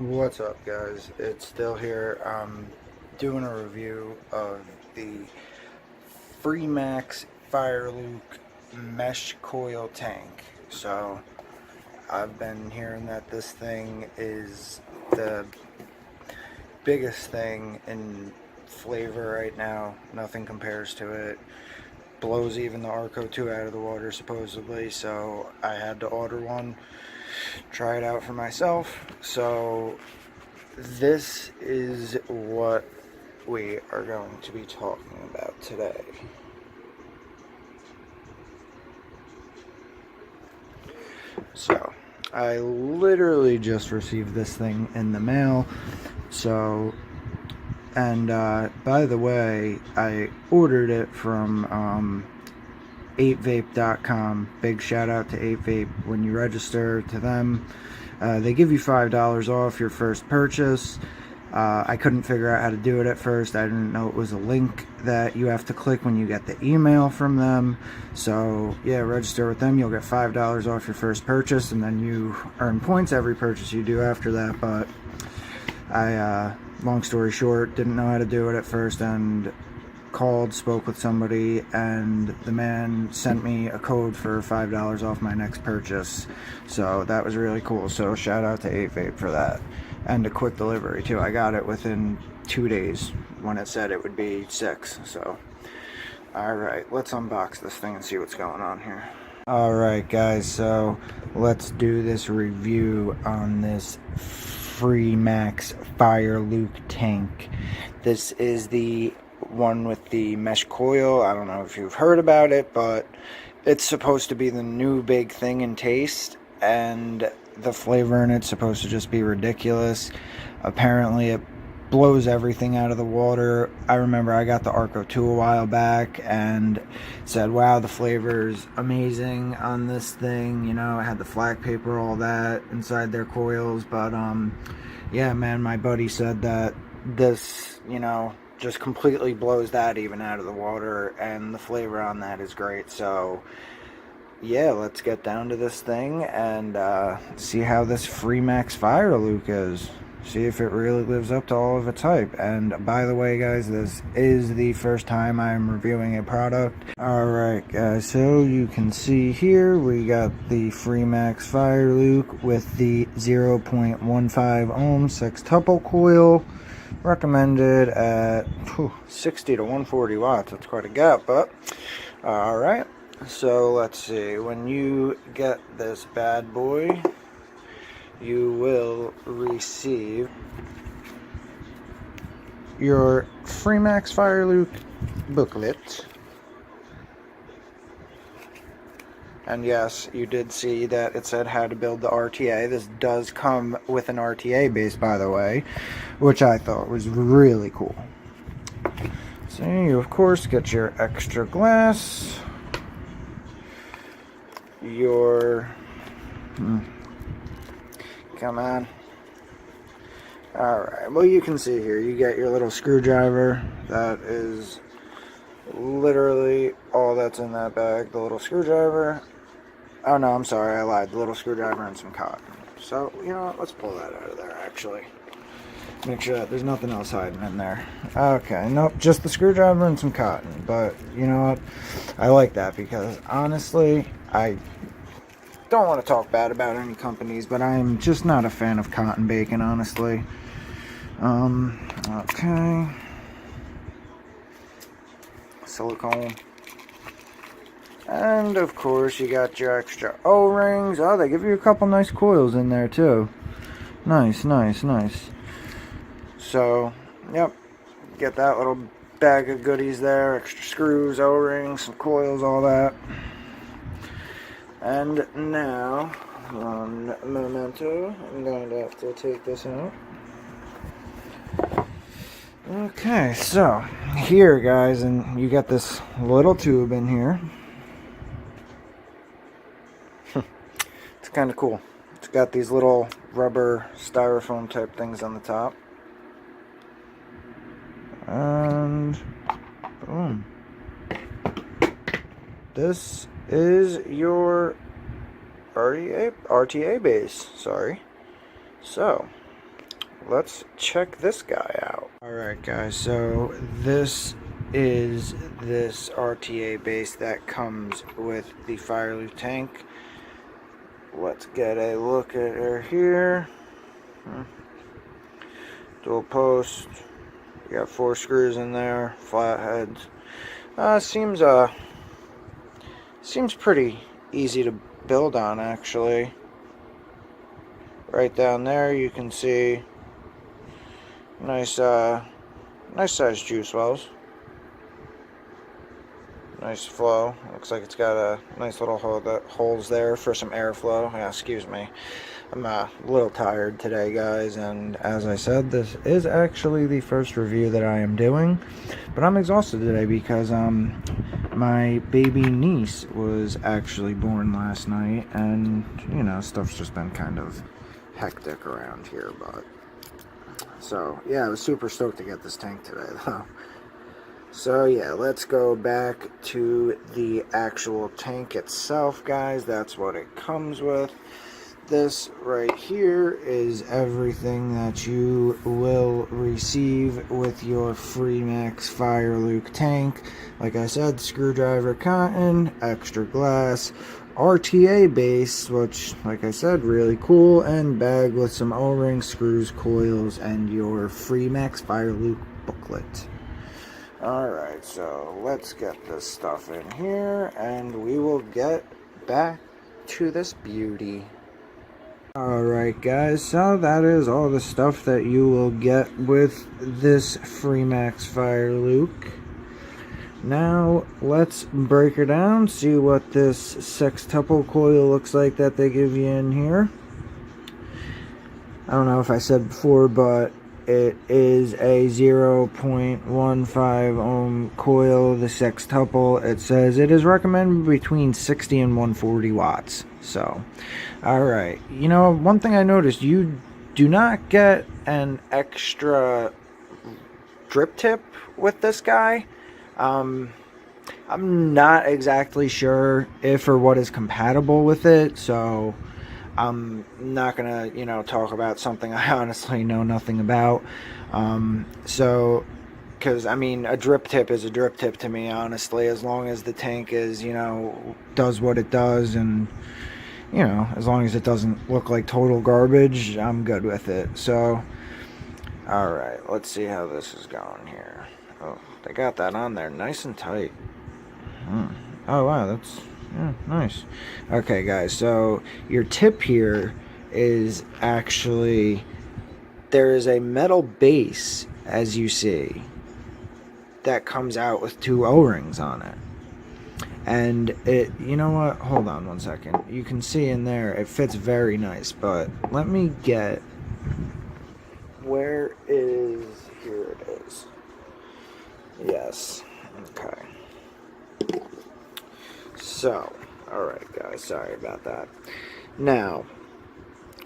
What's up, guys? It's still here. I'm doing a review of the FreeMax FireLuke mesh coil tank. So I've been hearing that this thing is the biggest thing in flavor right now. Nothing compares to it. Blows even the Arco 2 out of the water supposedly, so I had to order one, try it out for myself. So this is what we are going to be talking about today. So I literally just received this thing in the mail. So, and by the way, I ordered it from 8vape.com. Big shout out to 8vape. When you register to them, they give you $5 off your first purchase. I couldn't figure out how to do it at first. I didn't know it was a link that you have to click when you get the email from them. So yeah, register with them. You'll get $5 off your first purchase, and then you earn points every purchase you do after that. But I, long story short, didn't know how to do it at first, and called, spoke with somebody, and the man sent me a code for $5 off my next purchase. So that was really cool. So shout out to 8vape for that, and a quick delivery too. I got it within 2 days when it said it would be 6. So alright, let's unbox this thing and see what's going on here. Alright guys, so let's do this review on this FreeMax FireLuke tank. This is the one with the mesh coil. I don't know if you've heard about it, but it's supposed to be the new big thing in taste, and the flavor in it's supposed to just be ridiculous. Apparently it blows everything out of the water. I remember I got the Arco 2 a while back and said, wow, the flavor is amazing on this thing. You know, it had the flag paper, all that inside their coils. But yeah, man, my buddy said that this, you know, just completely blows that even out of the water, and the flavor on that is great. So yeah, let's get down to this thing and see how this FreeMax FireLuke is. See if it really lives up to all of its hype. And by the way, guys, this is the first time I'm reviewing a product. Alright guys, so you can see here we got the FreeMax FireLuke with the 0.15 ohm sextuple coil, recommended at 60 to 140 watts. That's quite a gap, but alright. So let's see, when you get this bad boy, you will receive your FreeMax FireLuke booklet. And yes, you did see that it said how to build the RTA. This does come with an RTA base, by the way, which I thought was really cool. So you, of course, get your extra glass, your... come on. Alright, well, you can see here, you get your little screwdriver. That is literally all that's in that bag. The little screwdriver. Oh no, I'm sorry, I lied. The little screwdriver and some cotton. So, you know what, let's pull that out of there, actually. Make sure that there's nothing else hiding in there. Okay, nope, just the screwdriver and some cotton. But, you know what, I like that because, honestly, I don't want to talk bad about any companies, but I'm just not a fan of cotton bacon, honestly. Okay. Silicone. And of course you got your extra O-rings. Oh, they give you a couple nice coils in there too. Nice, nice, nice. So, yep. Get that little bag of goodies there. Extra screws, O-rings, some coils, all that. And now, one memento, I'm going to have to take this out. Okay, so here, guys, and you got this little tube in here. It's kind of cool. It's got these little rubber styrofoam type things on the top. And boom. This is your RTA base, sorry. So, let's check this guy out. Alright guys, so this is this RTA base that comes with the FireLuke tank. Let's get a look at her here. Dual post. You got 4 screws in there, flatheads. Seems pretty easy to build on, actually. Right down there you can see nice sized juice wells. Nice flow. Looks like it's got a nice little holes there for some airflow. Yeah, excuse me. I'm a little tired today, guys, and as I said, this is actually the first review that I am doing, but I'm exhausted today because my baby niece was actually born last night, and you know, stuff's just been kind of hectic around here. But so yeah, I was super stoked to get this tank today though. So yeah, let's go back to the actual tank itself, guys. That's what it comes with. This right here is everything that you will receive with your FreeMax FireLuke tank. Like I said, screwdriver cotton, extra glass, RTA base, which, like I said, really cool, and bag with some O-rings, screws, coils, and your FreeMax FireLuke booklet. Alright, so let's get this stuff in here, and we will get back to this beauty. Alright guys, so that is all the stuff that you will get with this FreeMax FireLuke. Now, let's break her down, see what this sextuple coil looks like that they give you in here. I don't know if I said before, but it is a 0.15 ohm coil, the sextuple. It says it is recommended between 60 and 140 watts. So, alright. You know, one thing I noticed, you do not get an extra drip tip with this guy. I'm not exactly sure if or what is compatible with it, so I'm not gonna, you know, talk about something I honestly know nothing about. Because I mean, a drip tip is a drip tip to me, honestly, as long as the tank is, you know, does what it does, and you know, as long as it doesn't look like total garbage, I'm good with it. So, alright, let's see how this is going here. Oh, they got that on there nice and tight. Oh wow, that's, yeah, nice. Okay guys, so your tip here is actually, there is a metal base, as you see, that comes out with 2 O-rings on it. And it, you know what, hold on one second. You can see in there, it fits very nice, but let me get, where is, here it is. Yes, okay. So, alright guys, sorry about that. Now,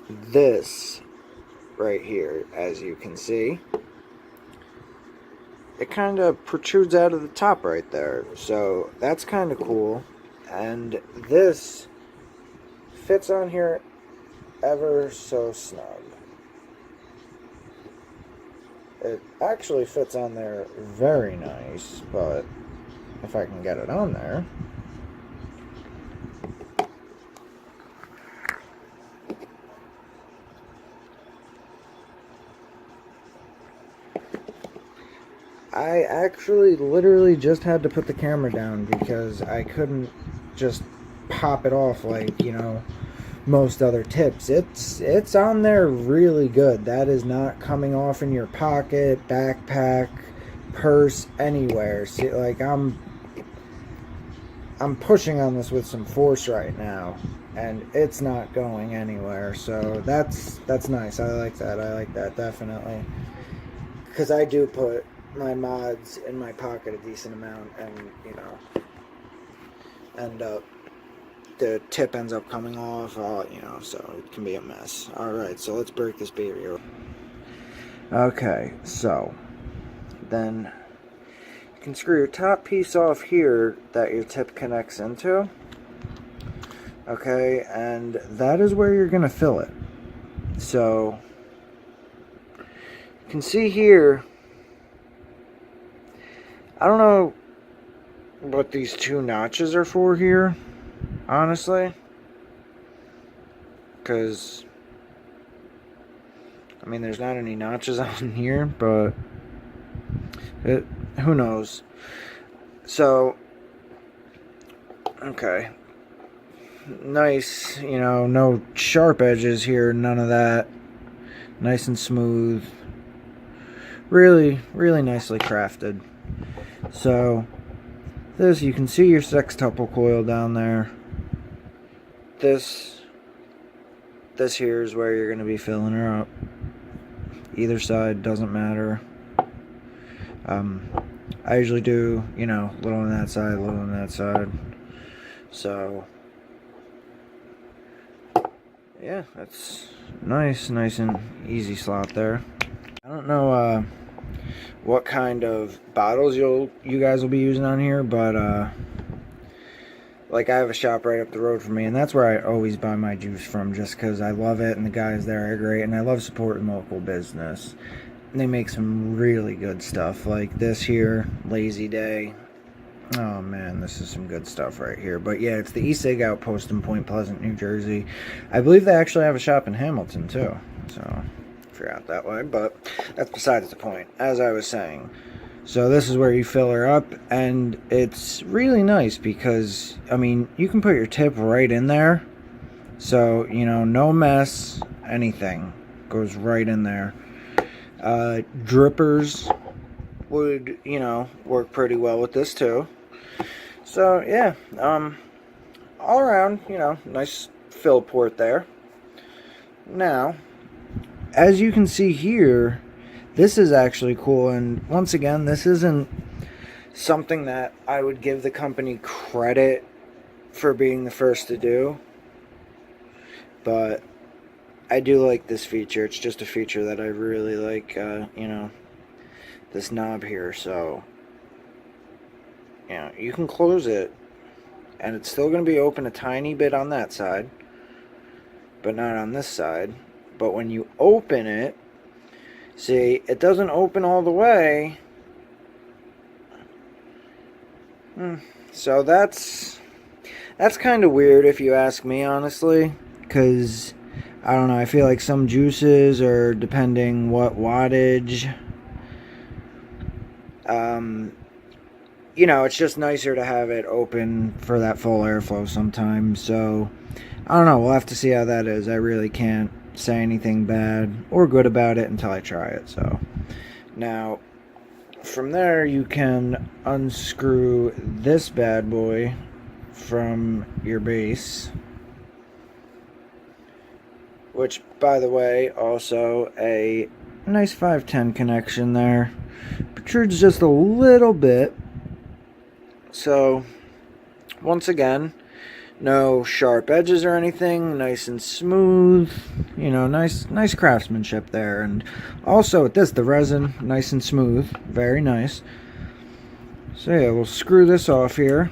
this right here, as you can see, it kind of protrudes out of the top right there. So, that's kind of cool. And this fits on here ever so snug. It actually fits on there very nice, but if I can get it on there. I actually literally just had to put the camera down because I couldn't just pop it off like, you know, most other tips. It's on there really good. That is not coming off in your pocket, backpack, purse, anywhere. See, like I'm pushing on this with some force right now, and it's not going anywhere. So that's nice. I like that. I like that definitely, because I do put my mods in my pocket a decent amount, and you know, and the tip ends up coming off, you know, so it can be a mess. Alright, so let's break this baby open. Okay, so then you can screw your top piece off here that your tip connects into. Okay, and that is where you're gonna fill it. So You can see here, I don't know what these two notches are for here, honestly, because I mean there's not any notches on here, but who knows. So okay, nice, you know, no sharp edges here, none of that, nice and smooth, really nicely crafted. So this, you can see your sextuple coil down there. This here is where you're going to be filling her up. Either side, doesn't matter. I usually do, you know, a little on that side, a little on that side. So yeah, that's nice and easy slot there. I don't know what kind of bottles you guys will be using on here, but like I have a shop right up the road from me, and that's where I always buy my juice from, just because I love it and the guys there are great, and I love supporting local business. And they make some really good stuff, like this here, Lazy Day. Oh man, this is some good stuff right here. But yeah, it's the E-Cig Outpost in Point Pleasant, New Jersey. I believe they actually have a shop in Hamilton too, so figure out that way, but that's besides the point. As I was saying, so this is where you fill her up, and it's really nice because, I mean, you can put your tip right in there, so, you know, no mess, anything goes right in there. Drippers would, you know, work pretty well with this too. So yeah, all around, you know, nice fill port there. Now, as you can see here, this is actually cool, and once again, this isn't something that I would give the company credit for being the first to do, but I do like this feature. It's just a feature that I really like, you know, this knob here. So, you know, you can close it, and it's still going to be open a tiny bit on that side, but not on this side. But when you open it, see, it doesn't open all the way. So that's kind of weird if you ask me, honestly, because I don't know, I feel like some juices, or depending what wattage, you know, it's just nicer to have it open for that full airflow sometimes. So I don't know, we'll have to see how that is. I really can't say anything bad or good about it until I try it. So now from there, you can unscrew this bad boy from your base, which, by the way, also a nice 510 connection there. Protrudes just a little bit. So once again, no sharp edges or anything, nice and smooth, you know, nice craftsmanship there. And also with this, the resin, nice and smooth, very nice. So yeah, we'll screw this off here.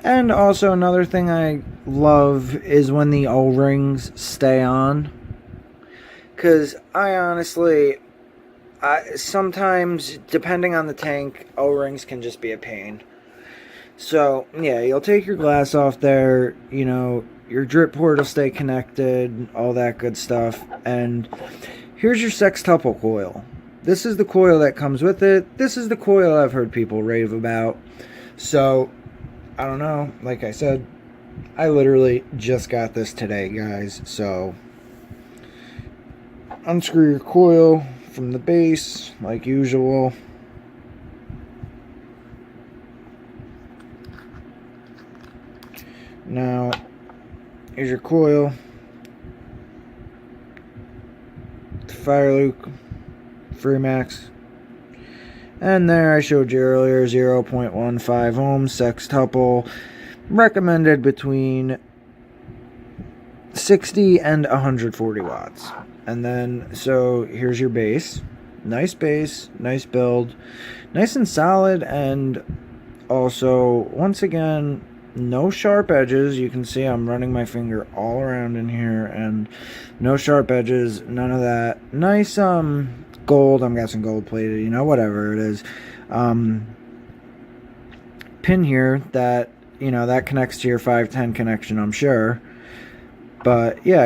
And also another thing I love is when the O-rings stay on, because I honestly, sometimes, depending on the tank, O-rings can just be a pain. So yeah, you'll take your glass off there, you know, your drip port will stay connected, all that good stuff. And here's your sextuple coil. This is the coil that comes with it. This is the coil I've heard people rave about. So I don't know, like I said, I literally just got this today, guys. So unscrew your coil from the base like usual. Now, here's your coil. FireLuke FreeMax. And there, I showed you earlier, 0.15 ohms sextuple. Recommended between 60 and 140 watts. And then, so here's your base. Nice base, nice build. Nice and solid, and also, once again, no sharp edges. You can see I'm running my finger all around in here, and no sharp edges, none of that. Nice gold, I'm guessing gold plated, you know, whatever it is, pin here that, you know, that connects to your 510 connection, I'm sure. But yeah,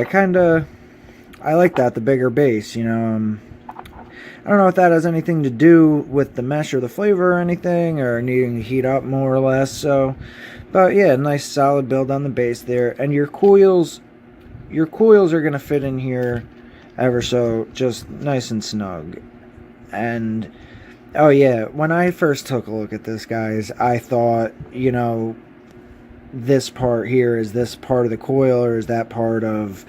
I like that, the bigger base, you know. I don't know if that has anything to do with the mesh or the flavor or anything, or needing to heat up more or less. So, but yeah, nice solid build on the base there. And your coils are gonna fit in here ever so just nice and snug. And oh yeah, when I first took a look at this, guys, I thought, you know, this part here is this part of the coil, or is that part of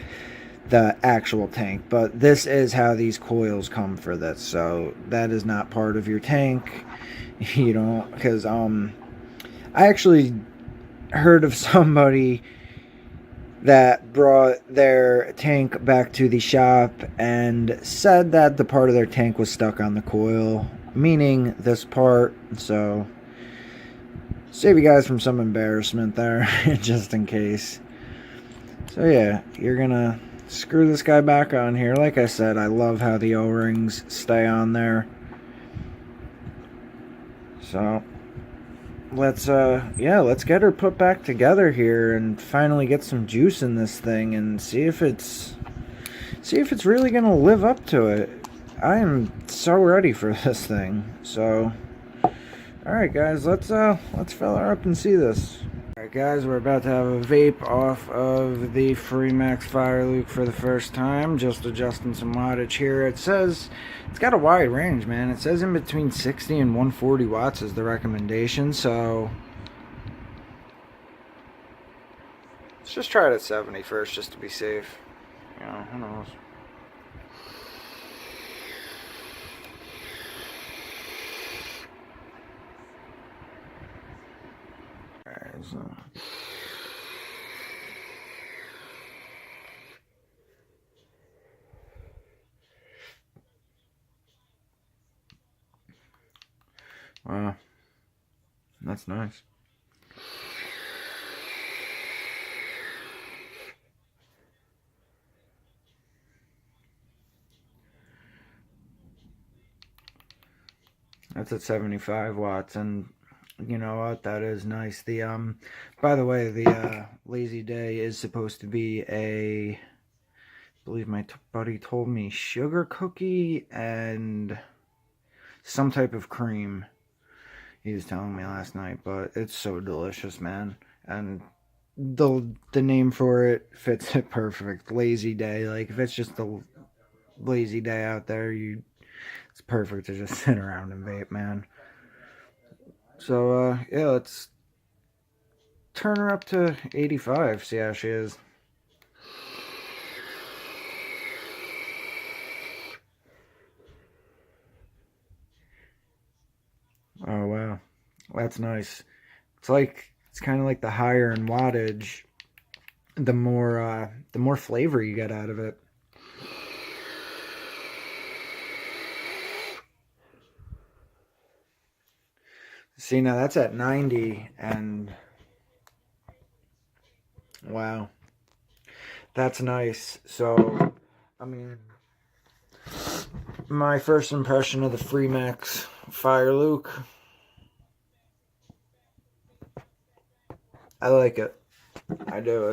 the actual tank? But this is how these coils come for this, so that is not part of your tank. You know, because I actually heard of somebody that brought their tank back to the shop and said that the part of their tank was stuck on the coil, meaning this part. So save you guys from some embarrassment there, just in case. So yeah, you're gonna screw this guy back on here. Like I said, I love how the O-rings stay on there. So let's get her put back together here and finally get some juice in this thing and see if it's really gonna live up to it. I am so ready for this thing. So alright guys, let's fill her up and see this. Alright guys, we're about to have a vape off of the FreeMax FireLuke for the first time. Just adjusting some wattage here. It says it's got a wide range, man. It says in between 60 and 140 watts is the recommendation, so let's just try it at 70 first, just to be safe. You know, who knows. Alright, so wow, that's nice. That's at 75 watts, and you know what? That is nice. The by the way, the Lazy Day is supposed to be a, I believe my buddy told me, sugar cookie and some type of cream. He was telling me last night, but it's so delicious, man. And the name for it fits it perfect. Lazy Day. Like, if it's just a lazy day out there, it's perfect to just sit around and vape, man. So yeah, let's turn her up to 85, see how she is. Oh wow, that's nice. It's kind of like the higher in wattage, the more flavor you get out of it. See, now that's at 90, and wow, that's nice. So, I mean, my first impression of the FreeMax FireLuke, I like it. I do.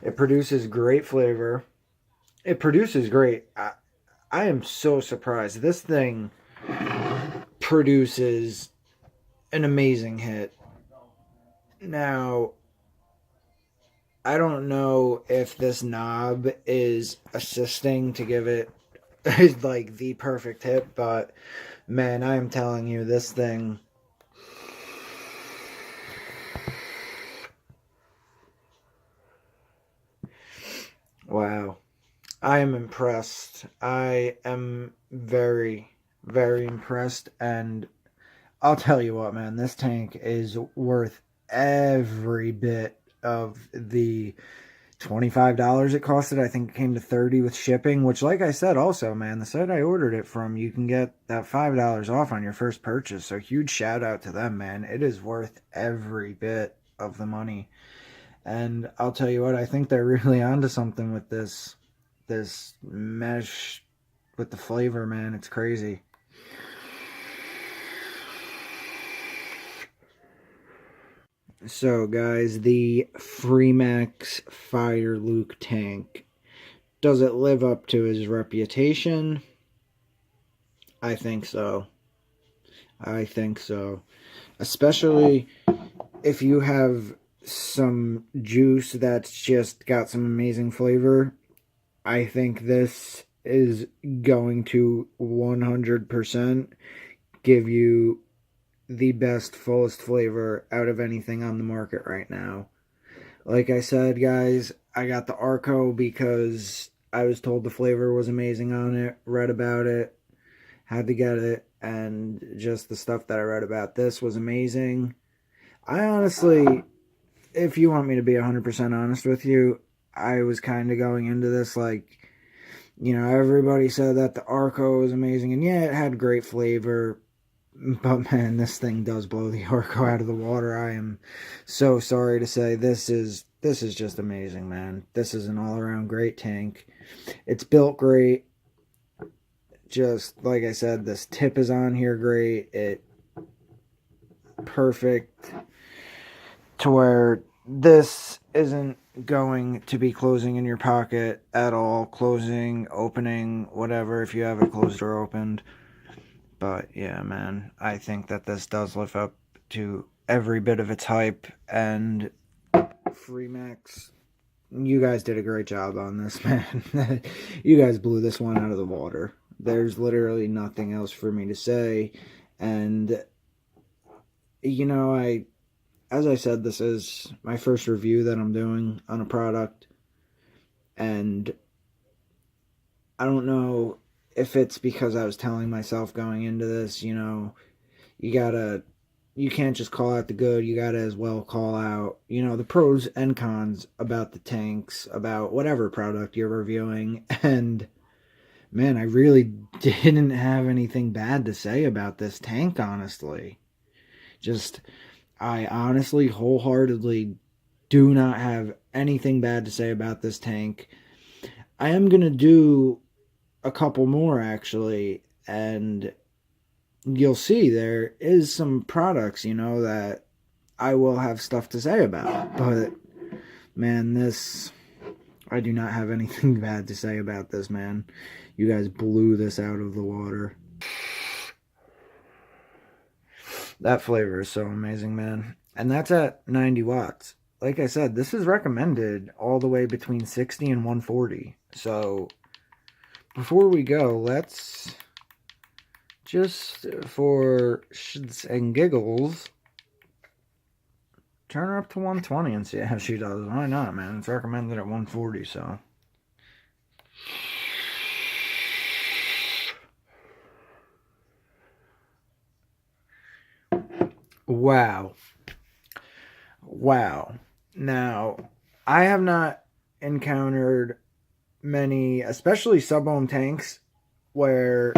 It produces great flavor. It produces great. I am so surprised. This thing produces an amazing hit. Now, I don't know if this knob is assisting to give it like the perfect hit, but man, I am telling you, this thing, wow. I am impressed. I am very, very impressed. And I'll tell you what, man, this tank is worth every bit of the $25 it costed. I think it came to $30 with shipping, which, like I said, also, man, the site I ordered it from, you can get that $5 off on your first purchase. So huge shout out to them, man. It is worth every bit of the money. And I'll tell you what, I think they're really onto something with this mesh with the flavor, man. It's crazy. So, guys, the FreeMax FireLuke tank. Does it live up to his reputation? I think so. I think so. Especially if you have some juice that's just got some amazing flavor. I think this is going to 100% give you the best, fullest flavor out of anything on the market right now. Like I said, guys, I got the Arco because I was told the flavor was amazing on it, read about it, had to get it, and just the stuff that I read about this was amazing. I honestly, if you want me to be 100% honest with you, I was kind of going into this like, you know, everybody said that the Arco was amazing, and yeah, it had great flavor, but man, this thing does blow the Arco out of the water. I am so sorry to say this is just amazing, man. This is an all-around great tank. It's built great. Just like I said, this tip is on here great. It perfect to where this isn't going to be closing in your pocket at all. Closing, opening, whatever, if you have it closed or opened. But yeah, man, I think that this does live up to every bit of its hype. And FreeMax, you guys did a great job on this, man. You guys blew this one out of the water. There's literally nothing else for me to say. And, you know, as I said, this is my first review that I'm doing on a product. And I don't know if it's because I was telling myself going into this, you know, you can't just call out the good, you gotta as well call out, you know, the pros and cons about the tanks, about whatever product you're reviewing. And man, I really didn't have anything bad to say about this tank, honestly. I honestly, wholeheartedly do not have anything bad to say about this tank. I am gonna do a couple more actually, and you'll see there is some products, you know, that I will have stuff to say about. But man, I do not have anything bad to say about this, man. You guys blew this out of the water. That flavor is so amazing, man. And that's at 90 watts. Like I said, this is recommended all the way between 60 and 140. So before we go, let's just for shits and giggles turn her up to 120 and see how she does. Why not, man? It's recommended at 140, so. Wow. Wow. Now, I have not encountered many, especially sub-ohm tanks, where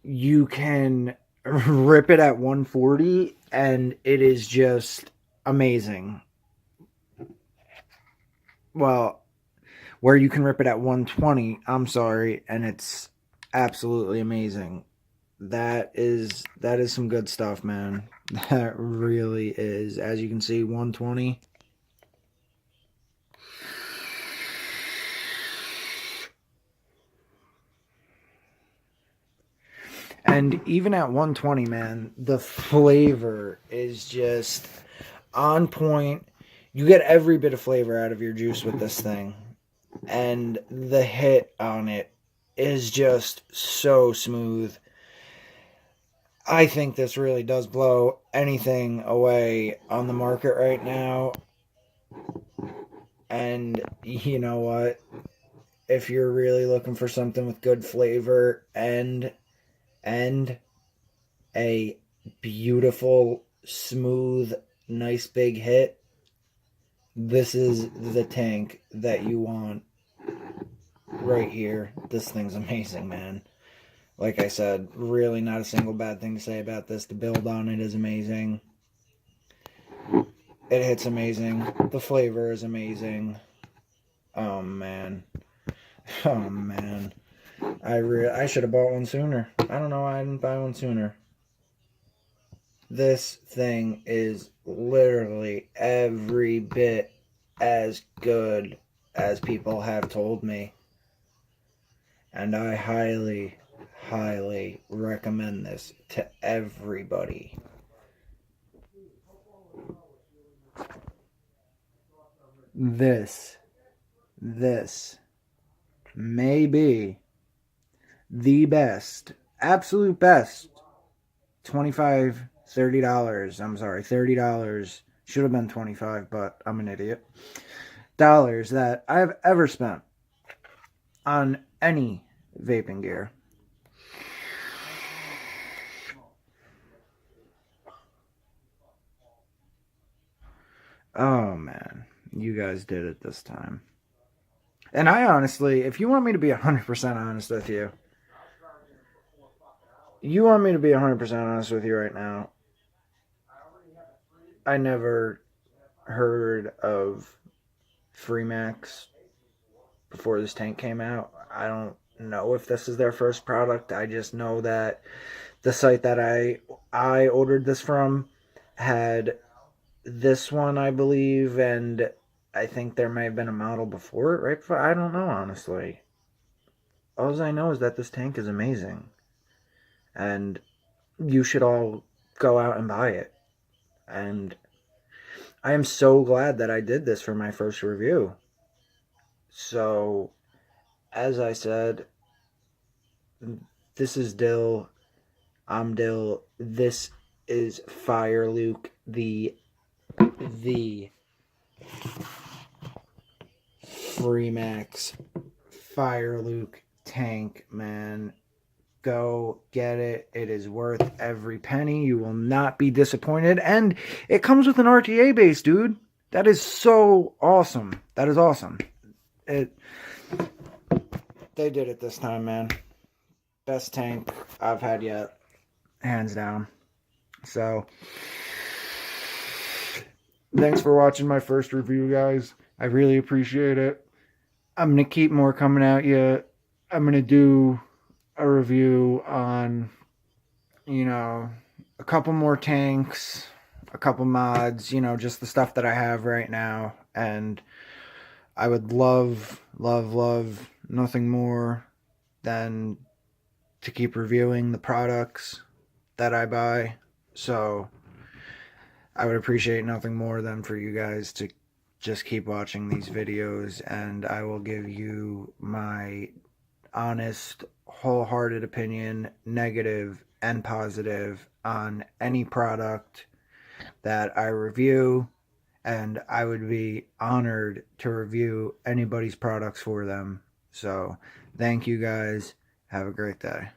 you can rip it at 140 and it is just amazing. Well, where you can rip it at 120, I'm sorry, and it's absolutely amazing. That is some good stuff, man. That really is. As you can see, 120. And even at 120, man, the flavor is just on point. You get every bit of flavor out of your juice with this thing. And the hit on it is just so smooth. I think this really does blow anything away on the market right now. And you know what? If you're really looking for something with good flavor and a beautiful, smooth, nice big hit, this is the tank that you want right here. This thing's amazing, man. Like I said, really not a single bad thing to say about this. The build on it is amazing. It hits amazing. The flavor is amazing. Oh man. Oh man. I should have bought one sooner. I don't know why I didn't buy one sooner. This thing is literally every bit as good as people have told me. And I highly, highly recommend this to everybody. This may be the best, absolute best, $25, $30. I'm sorry, $30. Should have been 25, but I'm an idiot. Dollars that I've ever spent on any vaping gear. Oh man, you guys did it this time. And I honestly, if you want me to be 100% honest with you, right now, I never heard of FreeMax before this tank came out. I don't know if this is their first product. I just know that the site that I ordered this from had this one, I believe, and I think there may have been a model before it, right before. I don't know, honestly. All I know is that this tank is amazing, and you should all go out and buy it. And I am so glad that I did this for my first review. So, as I said, this is Dill. I'm Dill. This is FireLuke, the FreeMax FireLuke tank, man. Go get it. It is worth every penny. You will not be disappointed. And it comes with an RTA base, dude. That is so awesome. That is awesome. They did it this time, man. Best tank I've had yet. Hands down. So, thanks for watching my first review, guys. I really appreciate it. I'm going to keep more coming at you. I'm going to do a review on, a couple more tanks, a couple mods, just the stuff that I have right now. And I would love, love, love nothing more than to keep reviewing the products that I buy. So I would appreciate nothing more than for you guys to just keep watching these videos, and I will give you my honest, wholehearted opinion, negative and positive, on any product that I review, and I would be honored to review anybody's products for them. So thank you guys. Have a great day.